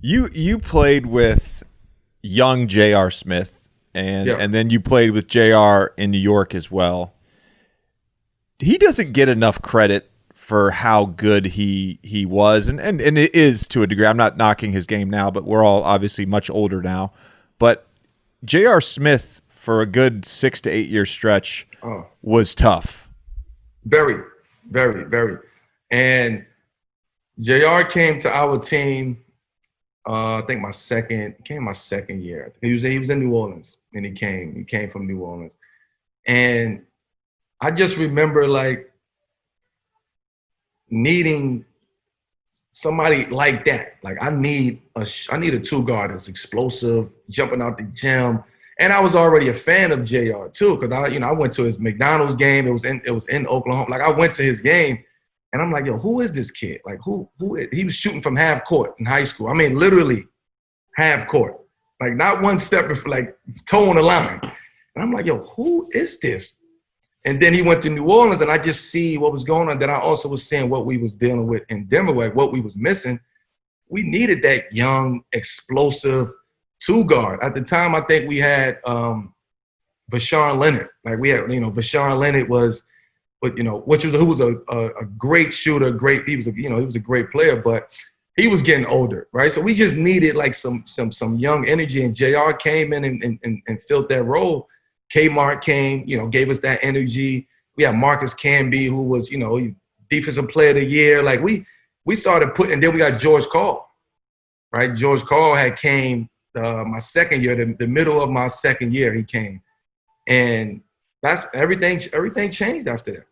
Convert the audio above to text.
You played with young J.R. Smith, and then you played with J.R. in New York as well. He doesn't get enough credit for how good he was, and it is to a degree. I'm not knocking his game now, but we're all obviously much older now. But J.R. Smith, for a good 6 to 8 year stretch, was tough. Very, very, very. And JR came to our team, I think my second year. He was in New Orleans, and he came from New Orleans. And I just remember like needing somebody like that. Like I need a two guard that's explosive, jumping out the gym. And I was already a fan of JR too, because I went to his McDonald's game. It was in Oklahoma. Like I went to his game, and I'm like, yo, who is this kid? Like who is, he was shooting from half court in high school. I mean, literally half court. Like not one step before, like toe on the line. And I'm like, yo, who is this? And then he went to New Orleans, and I just see what was going on. Then I also was seeing what we was dealing with in Denver, like what we was missing. We needed that young, explosive two guard. At the time, I think we had Vashawn Leonard. Like we had, Vashawn Leonard was, who was a great shooter, he was a great player, but he was getting older, right? So we just needed like some young energy, and JR came in and filled that role. Kmart came, gave us that energy. We had Marcus Camby, who was, defensive player of the year. Like we started putting, and then we got George Karl, right? George Karl had came my second year, the middle of my second year, he came. And that's everything changed after that.